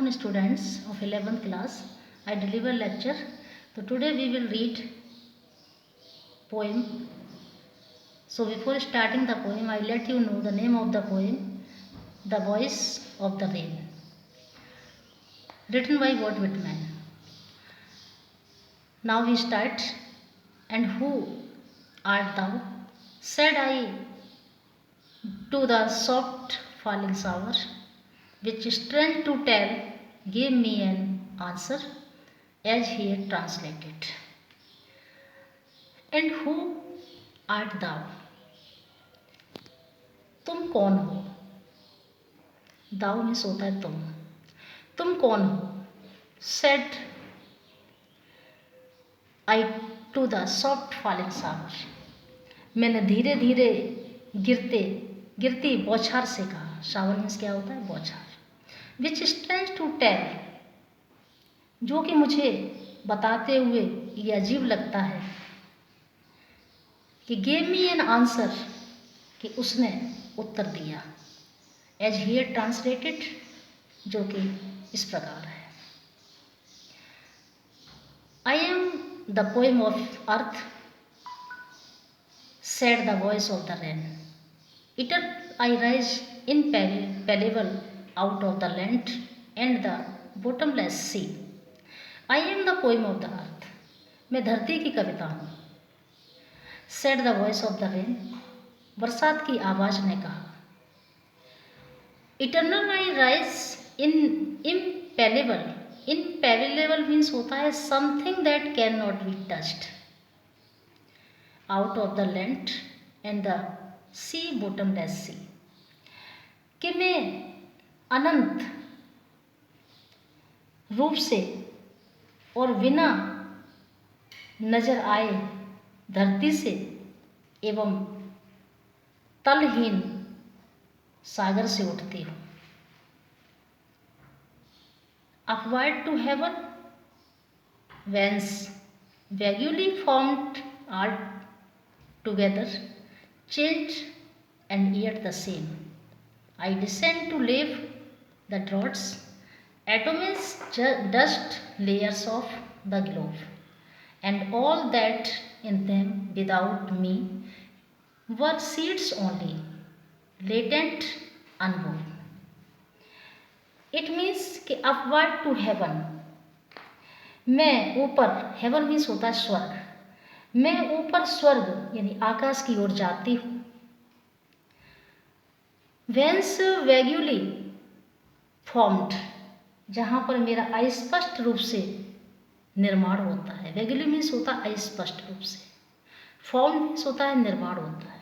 afternoon, students of 11th class. I deliver lecture. So today we will read poem. So before starting the poem, I let you know the name of the poem, The Voice of the Rain, written by Walt Whitman. Now we start. And who art thou? Said I to the soft falling shower, which strange to tell gave me an answer as he had translated. And who art thou? तुम कौन हो? Thou means होता है तुम कौन हो? Said I to the soft falling shower. मैंने धीरे धीरे गिरती बौछार से कहा. शावर मीन्स क्या होता है? बौछार. विच स्ट्रेंज टू टेल, जो कि मुझे बताते हुए ये अजीब लगता है कि गेव मी एन आंसर, कि उसने उत्तर दिया. एज ही हैड ट्रांसलेटेड, जो कि इस प्रकार है. I am the poem of earth, said the voice of the rain. It I rise impalpable out of the land and the bottomless sea. I am the poem of the earth. मैं धरती की कविता हूँ. Said the voice of the rain. बरसात की आवाज ने कहा. Eternal I rise in impalpable. Impalpable means होता है something that cannot be touched. Out of the land and the sea, bottomless sea. कि मैं अनंत रूप से और बिना नजर आए धरती से एवं तलहीन सागर से उठती हूँ. Upward to heaven, whence vaguely formed all together, changed and yet the same. I descend to leave the draughts, atoms, dust layers of the globe, and all that in them without me were seeds only, latent, unborn. It means कि upward to heaven, मैं ऊपर, heaven means होता है स्वर्ग, मैं ऊपर स्वर्ग यानी आकाश की ओर जाती हूँ. वेंस वैग्यूली फॉर्म्ड, जहाँ पर मेरा अस्पष्ट रूप से निर्माण होता है. वैग्यूली मीन्स होता है अस्पष्ट रूप से, फॉर्म मीन्स होता है निर्माण होता है.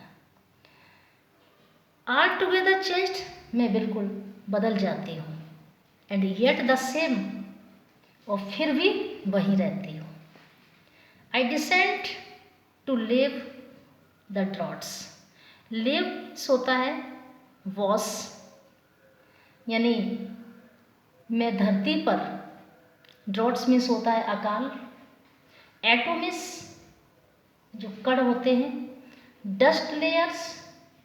आल टुगेदर चेंज्ड, मैं बिल्कुल बदल जाती हूँ. एंड येट द सेम, और फिर भी वहीं रहती हूँ. I descend to live the droughts. Live होता है वॉस, यानी मैं धरती पर. ड्रॉट्स मीन्स होता है अकाल. एटोमिस जो कण होते हैं. डस्ट लेयर्स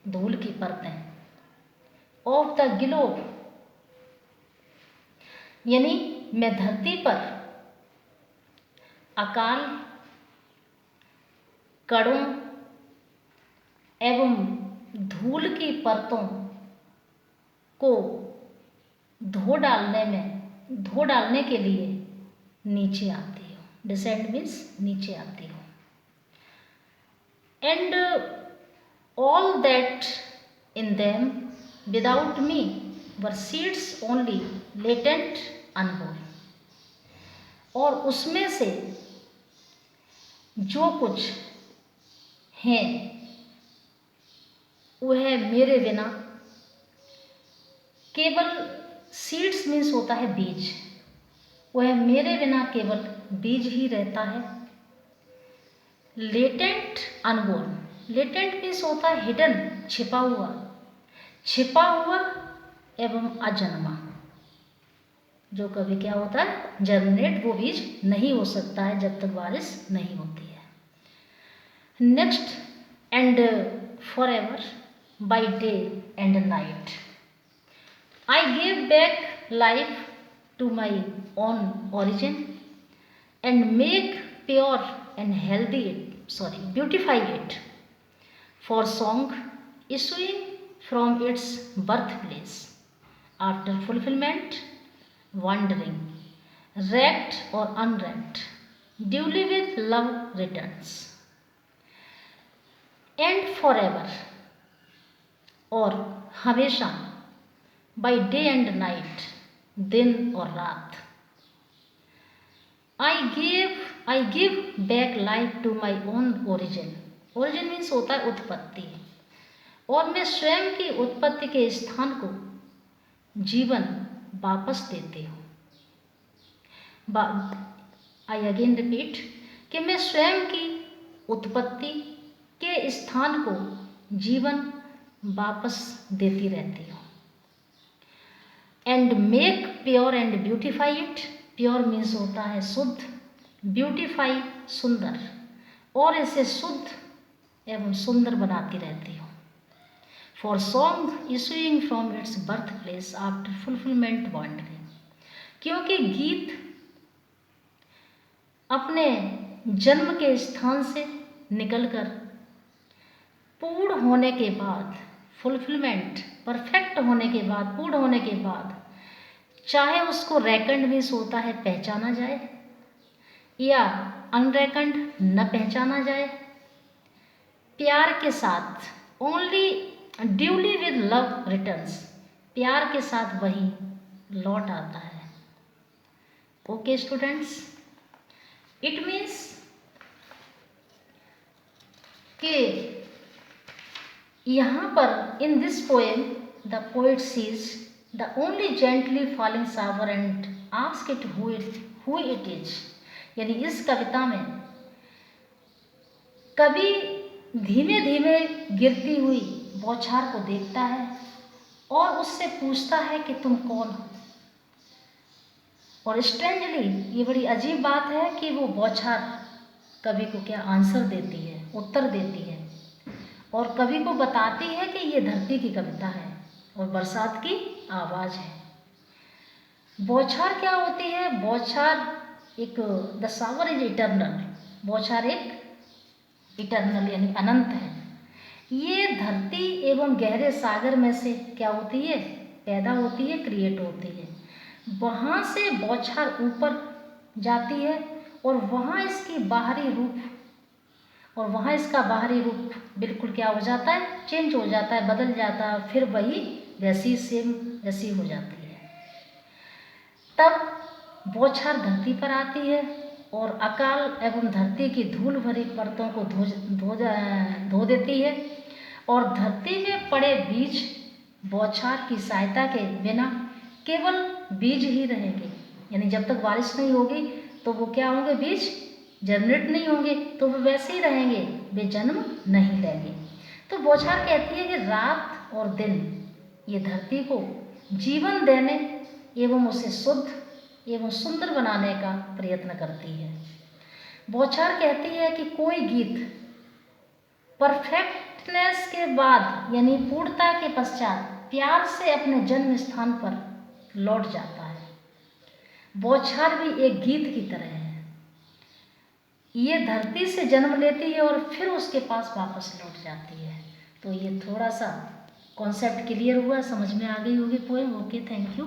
धूल की परतें. ऑफ द ग्लोब यानी मैं धरती पर अकाल, कणों एवं धूल की परतों को धो डालने के लिए नीचे आती हूँ. डिसेंड मीन्स नीचे आती हूँ. And all that in them without me were seeds only, latent, unborn. और उसमें से जो कुछ हैं वह मेरे बिना केवल, सीड्स मीन्स होता है बीज, वह मेरे बिना केवल बीज ही रहता है. Latent, unborn. लेटेंट मीन्स होता है हिडन, छिपा हुआ एवं अजन्मा, जो कभी क्या होता है? जर्मिनेट, वो बीज नहीं हो सकता है जब तक बारिश नहीं होती है. Next, and for ever by day and night I gave back life to my own origin and make pure and beautify it. For song issuing from its birthplace after fulfillment, wandering, wrecked or unwrecked, duly with love returns, and forever और हमेशा, by day and night, दिन और रात. I give back life to my own origin. Origin means होता है उत्पत्ति, और मैं स्वयं की उत्पत्ति के स्थान को जीवन वापस देती हूँ. I again repeat कि मैं स्वयं की उत्पत्ति के स्थान को जीवन वापस देती रहती हूँ. And make pure and beautify it. Pure means होता है शुद्ध, ब्यूटिफाई सुंदर, और इसे शुद्ध एवं सुंदर बनाती रहती हूँ. For song issuing from its birth place after fulfilment wandering. क्योंकि गीत अपने जन्म के स्थान से निकलकर पूर्ण होने के बाद, फुलफिलमेंट परफेक्ट होने के बाद, पूर्ण होने के बाद, चाहे उसको रेकंड मीन्स होता है पहचाना जाए या अनरेकंड न पहचाना जाए, प्यार के साथ only duly with love returns, प्यार के साथ वही लौट आता है. ओके स्टूडेंट्स, इट मीन्स कि यहाँ पर in this poem the poet sees the only gently falling shower and ask it who it is. यानी इस कविता में कवि धीमे धीमे गिरती हुई बौछार को देखता है और उससे पूछता है कि तुम कौन हो. और स्ट्रेंजली, ये बड़ी अजीब बात है कि वो बौछार कवि को क्या आंसर देती है, उत्तर देती है, और कवि को बताती है कि ये धरती की कविता है और बरसात की आवाज़ है. बौछार क्या होती है? बौछार एक द शावर इज इटर्नल. बौछार एक इटर्नल यानी अनंत है. ये धरती एवं गहरे सागर में से क्या होती है? पैदा होती है, क्रिएट होती है. वहाँ से बौछार ऊपर जाती है और वहाँ इसकी बाहरी रूप, और वहाँ इसका बाहरी रूप बिल्कुल क्या हो जाता है? चेंज हो जाता है, बदल जाता है, फिर वही वैसी सेम वैसी हो जाती है. तब बौछार धरती पर आती है और अकाल एवं धरती की धूल भरी परतों को धो देती है, और धरती में पड़े बीज बौछार की सहायता के बिना केवल बीज ही रहेंगे. यानी जब तक बारिश नहीं होगी तो वो क्या होंगे? बीज जनरेट नहीं होंगे, तो वो वैसे ही रहेंगे, वे जन्म नहीं लेंगे. तो बौछार कहती है कि रात और दिन ये धरती को जीवन देने एवं उसे शुद्ध एवं सुंदर बनाने का प्रयत्न करती है. बौछार कहती है कि कोई गीत परफेक्टनेस के बाद यानी पूर्णता के पश्चात प्यार से अपने जन्म स्थान पर लौट जाता है. बौछार भी एक गीत की तरह है. ये धरती से जन्म लेती है और फिर उसके पास वापस लौट जाती है. तो ये थोड़ा सा कॉन्सेप्ट क्लियर हुआ, समझ में आ गई होगी पोएम. Okay, thank you.